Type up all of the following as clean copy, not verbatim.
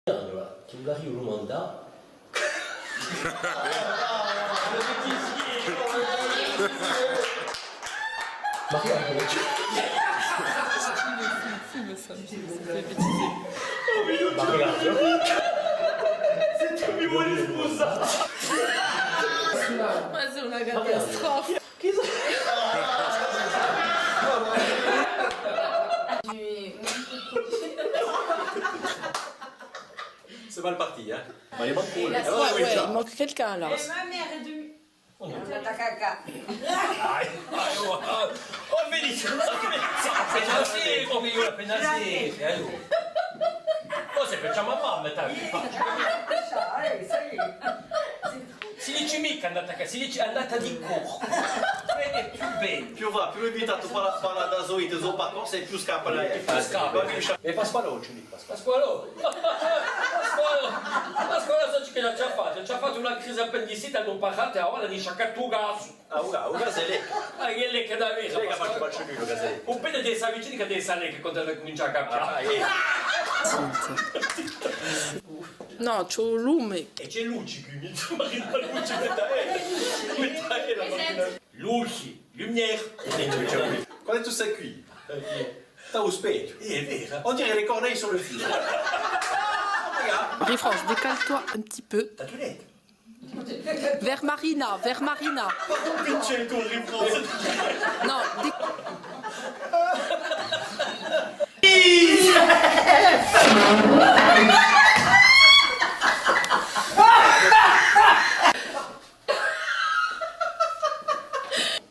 Allora, Chiungari Ulumanda. Ma che è? Ma se tu mi vuoi sposare. Ma c'est una catastrophe. C'est mal parti, hein. Ma il manque Ouais, il manque quelqu'un là. Ma mère est de... La caca. Oh, Félix! Penalty! Come io la penalty! Oh, se facciamo a mamma, si dice mica andata a casa, si dice andata di corpo. Vede più bene. Più va, più invitato parla da Zoe, te zo parcours, e più scappa lei. Più scappa. E Pasqualo ci dico. Pasqualo! Pasqualo so che non ci ha fatto. Ci ha fatto una crisi appendicita, non parlate, ora dice a tu gas. Ah, un gazelè. Ah, che lei che da me. Lei che faccio faccio più il gazelè. Un po' di sa vicini che deve salire che quando comincia a cambiare. No, c'ho un lume. E c'è luci qui, insomma, la luce metà la macchina. Luci, lumière. Quando tu sei qui, t'as au specchio. È vero. On dirait les corneilles sur le fil. Regarde. Marie-France, décale-toi un petit peu. T'as tout net. Vers Marina, vers Marina. C'è con il France. Non,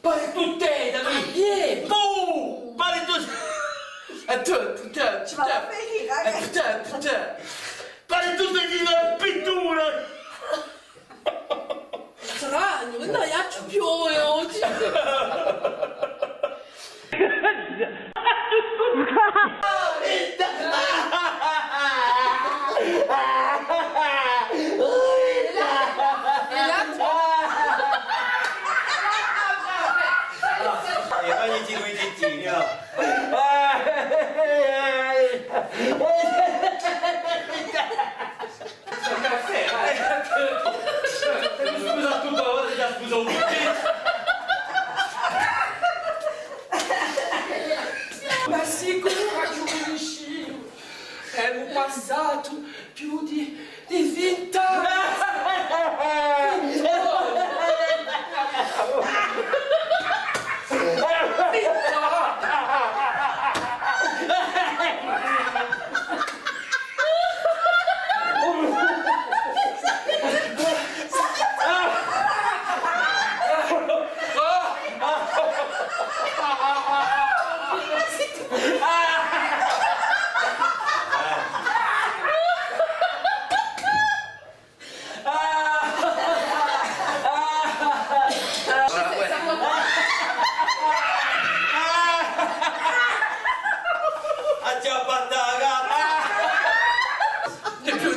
Pare tutte, David. Boum. Pare tutte. Attends, putain. Tu vas la faire rire, hein? Putain. Pare tutte di una pittura. strano, no, ja ci più oggi. E vai con i dentini, Scusa tutto, ora ti scusa un po'. Ma sì, come faccio un vicino? È un passato più di 20 anni.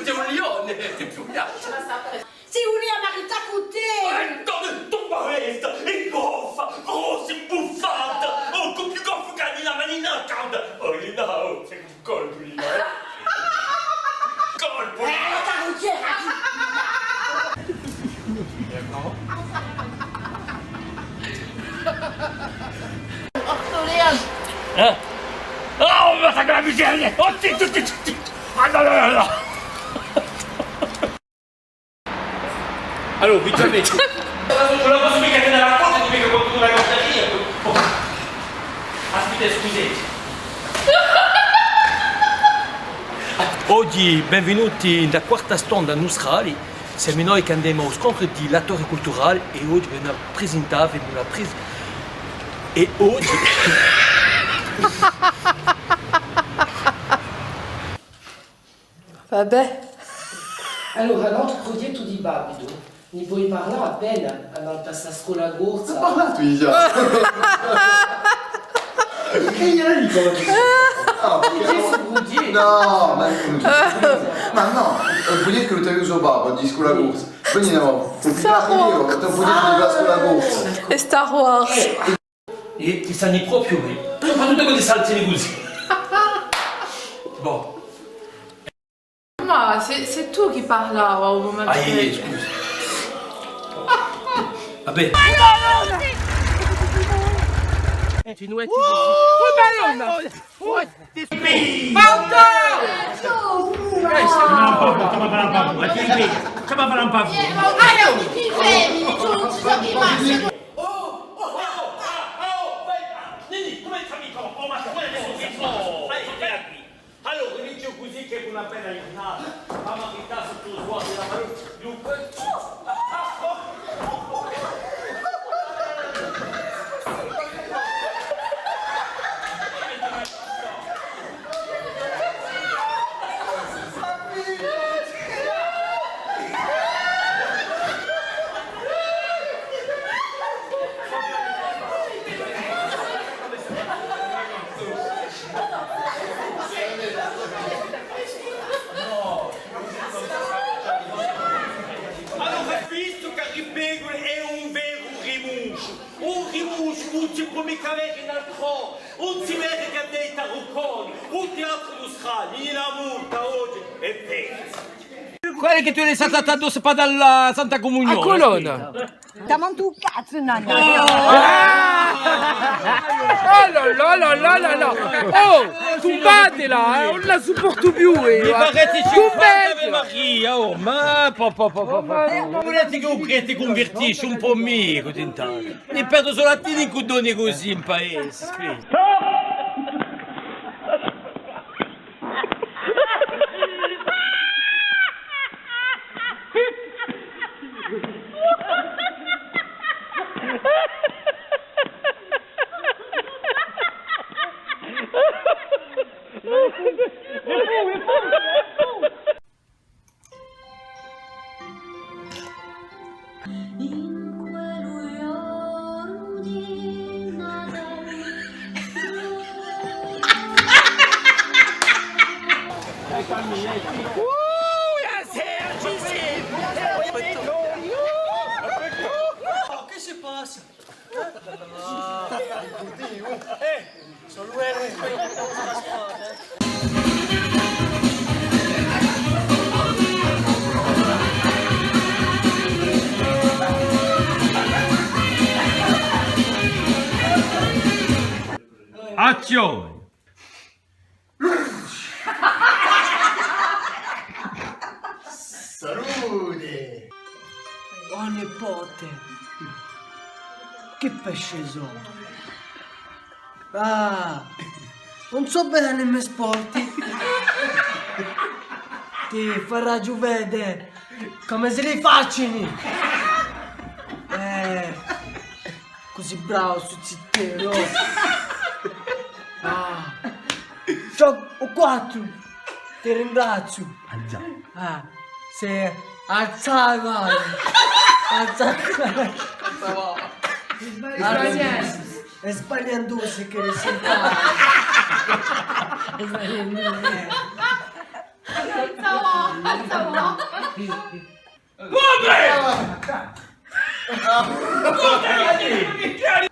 T'es un lione, t'es più un gatto. Si unia Marita Coutet! Tu palestra, è goffa, grossa imbuffata, oh, più goffa che la manina calda. Oh, lì no, c'è un colpo lì, colpo! La carrozziera! Oh, ma sta la miseria! Oh, tutti! Allora! Allora, vi già vedo. Non la posso mica tenere la porta, ti mica quando la corteria. Aspetta, scusate. Oggi benvenuti nella quarta stonda Nustrali. Siamo noi che andiamo allo scontro di l'attore culturale e oggi vi presentiamo la presa. E oggi. Vabbè. Allora, l'altro progetto di Babido, ne puoi parlare appena andata a scuola corsa? parlato già. Che gliela dico? No, perché no, ma no, vuol dire che lo devi usare babbo di scuola corsa. Quindi no, io, dopo di la scuola corsa. E Star Wars. E ti stanno proprio qui. Ma tutte quelle salse così. Boh. Maman, c'est tu qui parlava au momento. Scusa. Vabbè. Tu nous es Nini, come sta amico? Oh, ma come allora, inizio così che è una bella giornata. Mamma che sta sotto lo sguardo della Maruccia. Come cavere in altro, un si vede che deita Rucconi, un teatro lo scagli, in multa oggi e pensa. Quella che tu eri stata addosso dalla Santa Comunione. a colonna. Dammi tu cazzo, nanna. Oh, oh, tumbatela, non la supporto più. Mi parete 50 Ave Maria, oh, ma volete che un prete convertisce un po' me così intanto. Ne perdo solo a te di cudoni così in paese. Che si passa? Azione! Salute! Oh nipote, che pesce sono? Ah, non so bene nei miei sporti. Ti farà giù vedere come se li facciano. Così bravo su zittero. Ah, ho 4. Ti ringrazio. Ah, se alzava. È sbagliandosi che le sentava.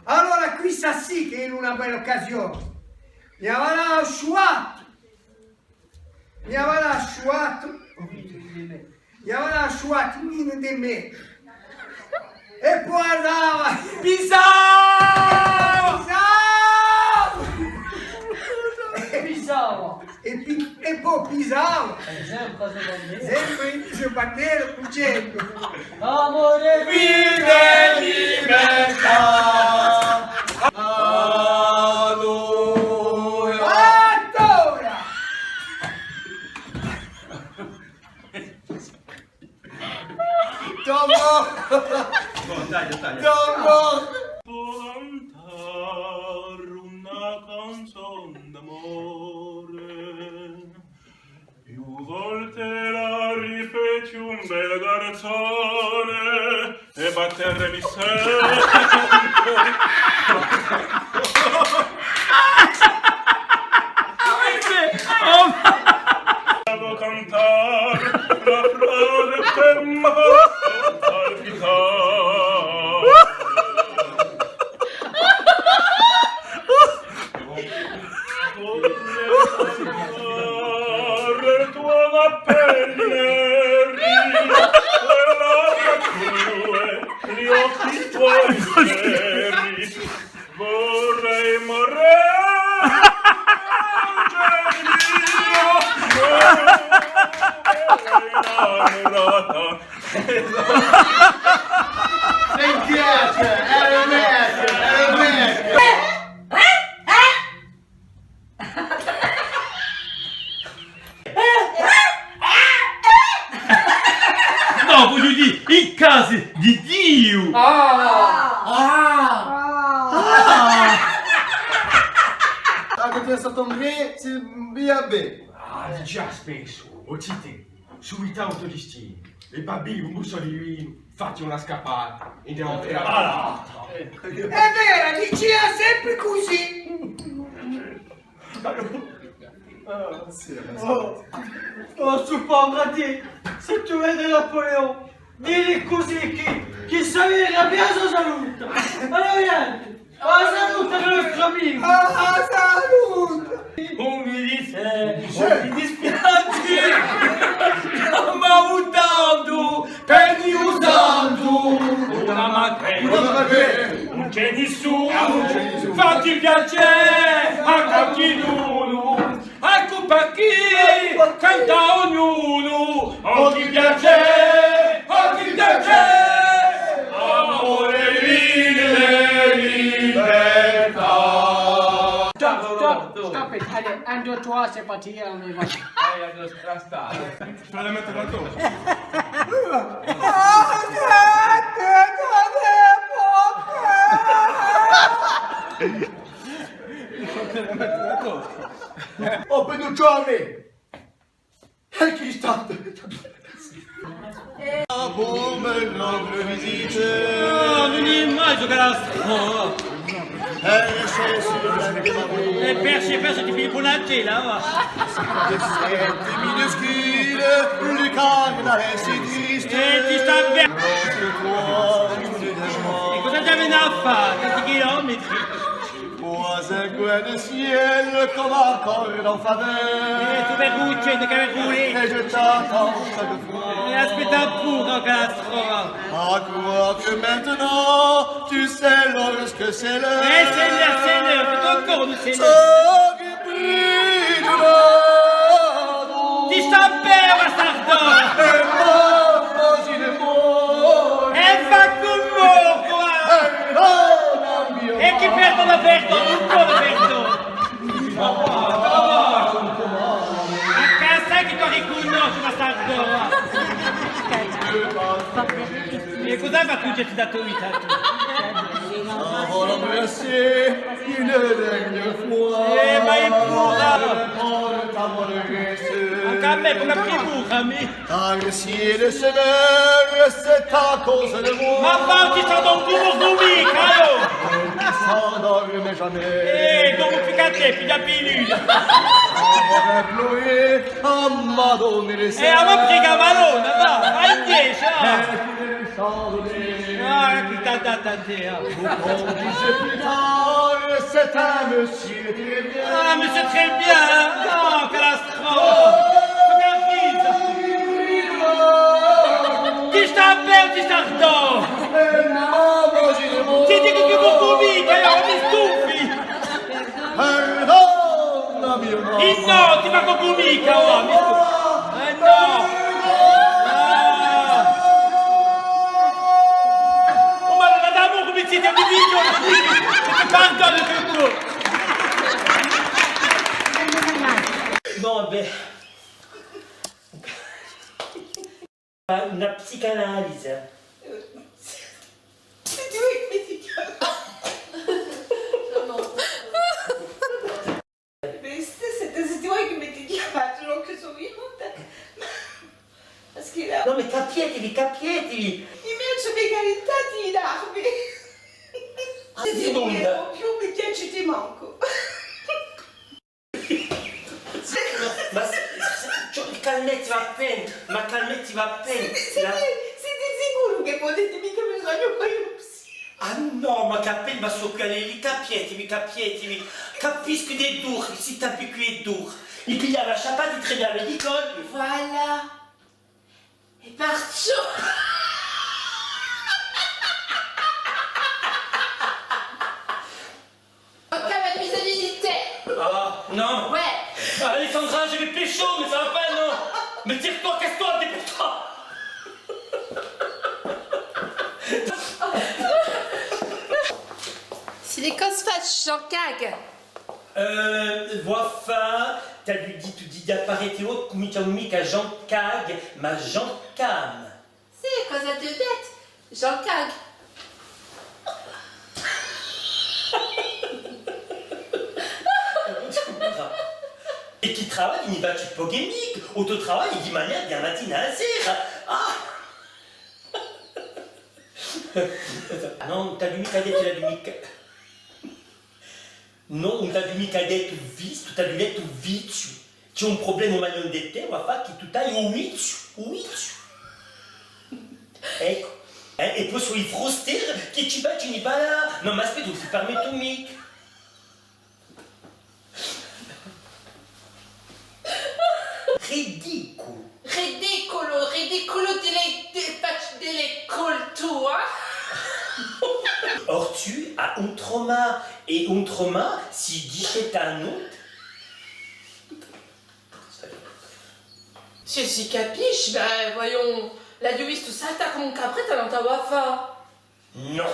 Allora qui sa sì che in una bella occasione mi avrà lasciato in di me e poi andava Pisava. e poi pisava sempre sul bandiera cucendo Amore vive libertà. Allora Dopo Una canzone d'amore, più volte la rifeci un bel garzone e battermi devo cantare la frase che m'ha fatto palpitare. Tuo appello volgeri, vorrei morire. Mi piace, è meglio. No, voglio dire, in casa di Dio! Anche tu sei stato c'est bien bé. Ah, già spesso, ocite, subito autolistini, e bambini, Mussolini, fatti una scappata, andiamo per l'altra. È vero, diceva sempre così. Oh, c'est pas raté. Se tu vedi Napoleon, digli così che sapeva bien sa salute. Allora, niente. La salute del nostro amico. Ah, salute. Mi dispiace. Ma usando, penny usando. Una macchina. Non c'è nessuno. Fatti piacere a qualcuno. Ecco perché canta ognuno. A chi piace, a chi piace. Amore, libertà. Stop it, allez, 1, 2, 3, c'est parti, on y va. Fai mettere la cosa. Oh, Peduccione! E chi sta? Pour me rendre visite. Oh, non è mai giocare alla scuola! E perso ti fai ponate là, va! Senti minuscule, le carne è si triste. E ti sta bene! Nostro cuore E cosa ti avete a fare? Tanti chilometri? Pois un coin de ciel comme encore en E faveur. tu per cucce, che roulé! Et je t'attends chaque fois. E aspetta pure che la scuola! À quoi que maintenant, tu sais lorsque c'est l'heure. E c'est l'heure, fais encore nous c'est l'heure! So che brille Ti sta bene, bastardo! E fa con morto! E chi perdono aperto, non può aperto! A casa che tu riconosci, bastardo! E cosa hai fatto che ti dato vita tu? Avant l'embrasser une dernière fois. Ma è pura! Prendre ta bonne geste. Anche a me, come a figura, mi! Car si le Seigneur, c'est à cause de moi. Ma va, ti sta da un tubo mica, oh! Qui s'endorme jamais. E come più che te, più da più! Avoir imploré à m'adonner les E a me prega valona, va! Vai in 10, ah! Ah, che t'ha dato a te, ah! On disait plus tard, c'est un monsieur très bien. Ah, mais c'est très bien! Oh, catastrophe! Ti sta bene o ti sta sto? Ti dico che vuoi mica, mi stufi! Perdonami, no. Il no, ti fa con mica, oh, mi stufi! No! Oh, ma non andiamo come siete amici, ti parlo per tu! Non, beh. Una psicanalisi. Siete voi che mi chiamate che sono venuta? Perché là, No, ma capietevi! invece mi carità di darmi. Siete nuda! Più mi piace ti manco. Calmetti va bene, ma calmetti va bene. Siete sicuro che potete mica bisogno poi Ah no, ma capelli, ma so caleli, capietevi. Capisco des dur, si t'as più che dur. Il pigliava la chapate, il traînava l'école. Voilà. Et partout. qu'est-ce que pour toi? Si les causes fâchent, j'en cague. Voix fin, t'as lui dit, tu dis d'appareil haute, kumitaoumi à Jean Cag, ma Jean Cam. C'est cause à deux dettes, j'en cague. Et qui travaille, il n'y va pas polémique. Auto travail, il dit manière bien matinale, c'est. Ah! Non, t'as du micadet, tu l'as du mic. Non, t'as du micadet ou vice, t'as du lait ou vice. Tu as un problème au manion d'été, ou à faire qui tout taille au vice. Ecco. E poi sui froster, che ci va, ci n'y va là. Non, ma aspetta, tu permets tout mic. Ridicolo. Ridicolo delle culture. Or tu as un trauma, et un trauma, si dit un autre. Si capiche, ben voyons, la duis tout ça, t'as comme un capret, t'as dans ta wafa. Non.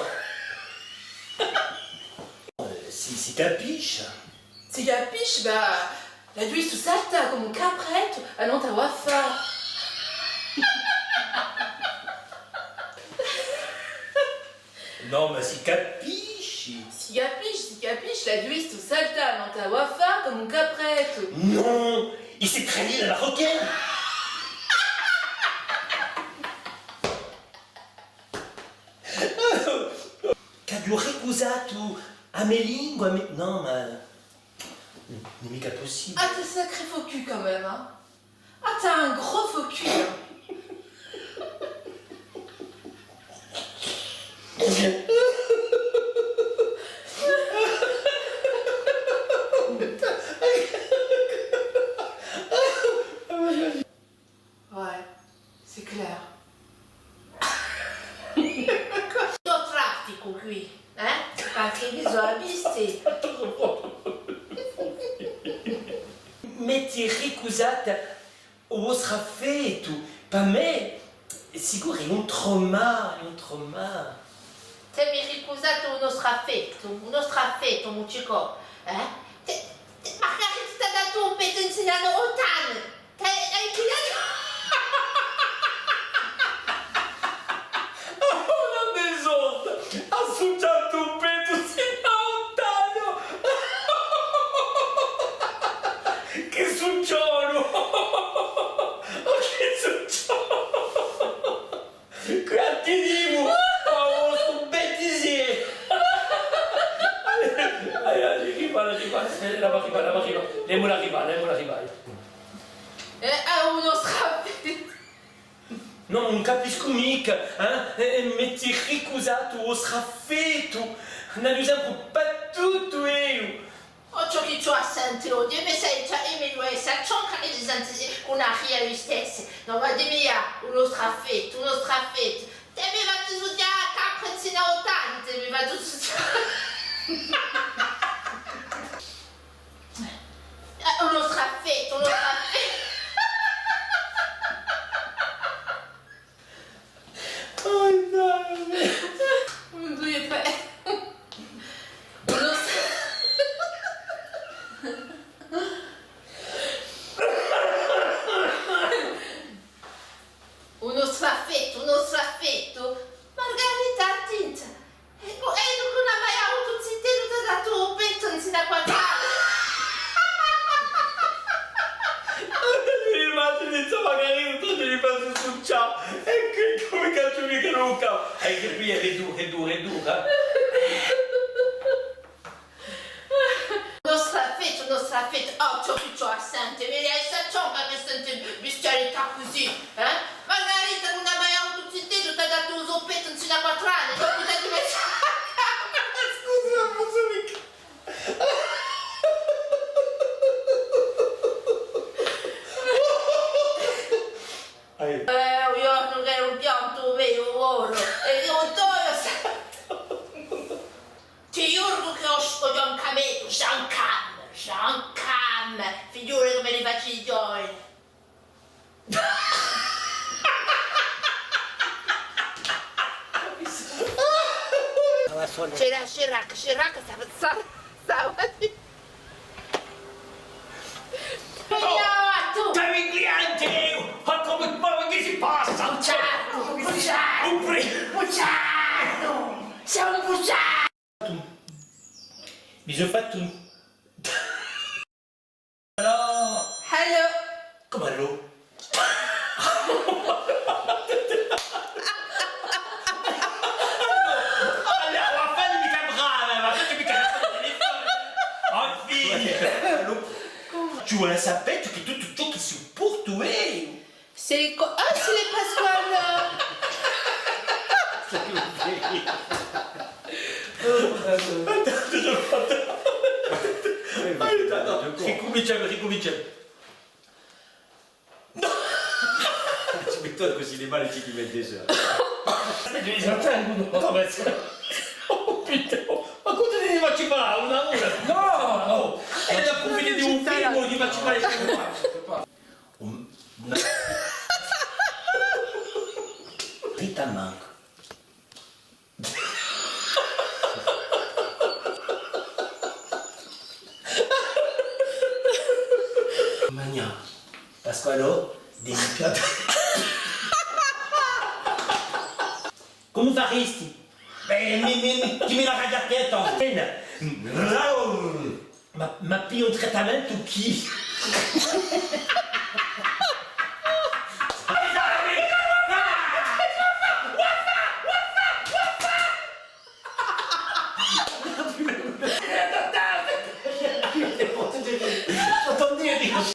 Si capiche. Si capiche, ben la duis tout ça, t'as comme un capret, t'as dans ta wafa. Non, mais si capiche. Si capiche, la duis tout ça, t'as dans ta wafa comme un capret. Non, il s'est traîné la marocaine. Cadio ricusato a me lingua, non, ma. Non, mica possible. Ah, t'es sacré faux cul quand même, hein. Ah, t'as un gros faux cul, hein. Ouais, c'est clair. Do traffico qui, Anche bisogna visti. Metti ricusata o sarà feito. Pas me. Sicuro è un trauma, Se mi ricusate uno straffetto, muccico, magari ti sta dato un pezzo insegnato otan. Hai pigliato? La maison ha succiato un pezzo sinautario. Che succiolo. Che succiolo. Creativo. Oh, sto bêtisier. Allez, arriva. Arriva. Lemmo arriva. Uno straffetto. Non, non capisco mica, metti ricusato o sraffetto, non usiamo per tutto io. Ciò che tu senti, Dio, mi sei già emigrato, ciò che mi senti una realistessa. Non va di mia, uno straffetto. Te mi va tu studiare a caprezzina ottanta, mi va tu uno straffetto. Oh no! 1, 2, 3. Uno straffetto. Margherita tinta. E non ha mai avuto un zittello dato un petto in da quadrato. Immagini, magari un po' di fare sul ciao. E che come cazzo mi caruca? E che qui è dura. Uno straffetto. Oh, ciò che tu senti. Mi riesce a ciò che senti bestialità così. Margherita non ha mai avuto un zittello dato un zoppetto in da quadrato. Dopo ti messo. Scusa, non posso mica. Io non ero un pianto vero, e io ti giuro che ho scoglio un cametto, Jean Cam, figure come li faccio i giorni. folle. C'è la Chirac, ça va dire. Veniamo a tu! Camigliante! Ma che si passa? Bucciato! Bucciato! Sei un bucciato! Bisous fatto. Hello. Come allô? Tu vois la sapette qui tout qui se pour tuer. C'est les... Ah, c'est les Pasquale. Ricominciamo. No! Tu m'étonnes que s'il est mal, c'est qu'il met des heures. Tu les entends, oh putain! Ma cosa ma ci fa? Una ora? No! È la profilo di un film di ma ci fa Rita manco. Magna. Pasqualo, devi piantare. Come faresti? Ti mi la ragazzetta en scena. Ma più un trattamento chi?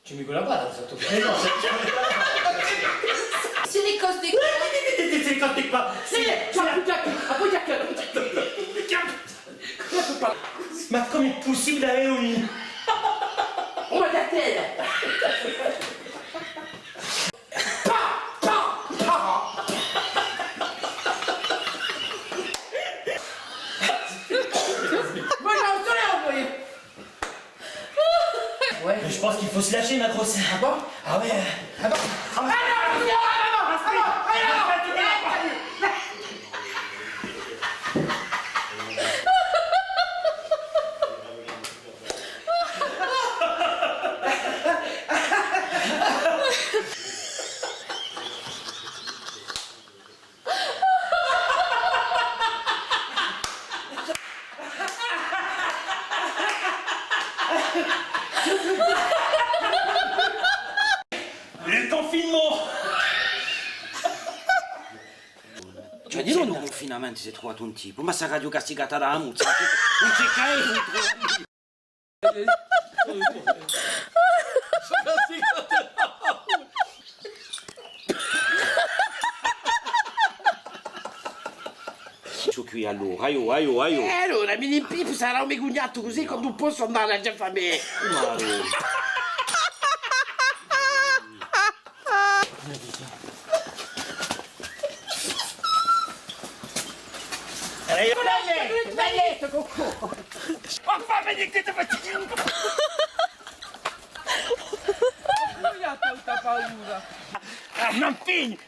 Tu mi collabora, sotto C'est les cosses des... C'est les cosses des quoi? Ma come è possibile avere un... On va la tête. Ouais, je pense qu'il faut se lâcher, ma grosse. Ah bon? Ah ouais. Ah bon? Le confinement! Cioè, di non un confinamento si è trovato un tipo, ma sta radio castigata da muzza, non c'è caso. Su qui allora, aio. Allora, mi impippo, sarà un megugnato così come non posso andare a già famiglia. Dai letto, cocco! Ma fammi di che ti faccio! Non ha tanta paura. Non fini!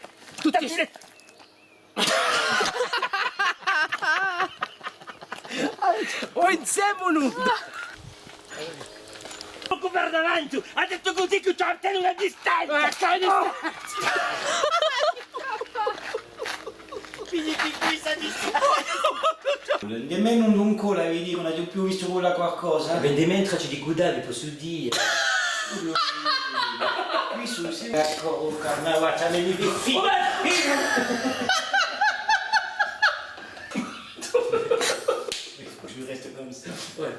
Tutti e... Oh, insieme nudo! Poco per davanti! Ha detto così che c'ho una distanza! Finiti qui, sa distanza! Nemmeno un cola, vedi, non hai più visto quella qualcosa? Ben dementra c'è di guidare, posso dire. Qui su, sì. Ecco, oh carnava, c'ha le mie figlie. Je reste comme ça. Ouais.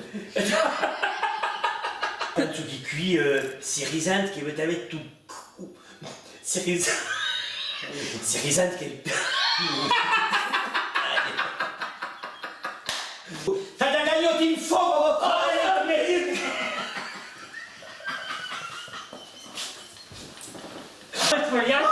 Tanto di qui, Cirisante che veut avec tout. Cirisante che... T'as la gagnotte in fuoco! Vogliamo?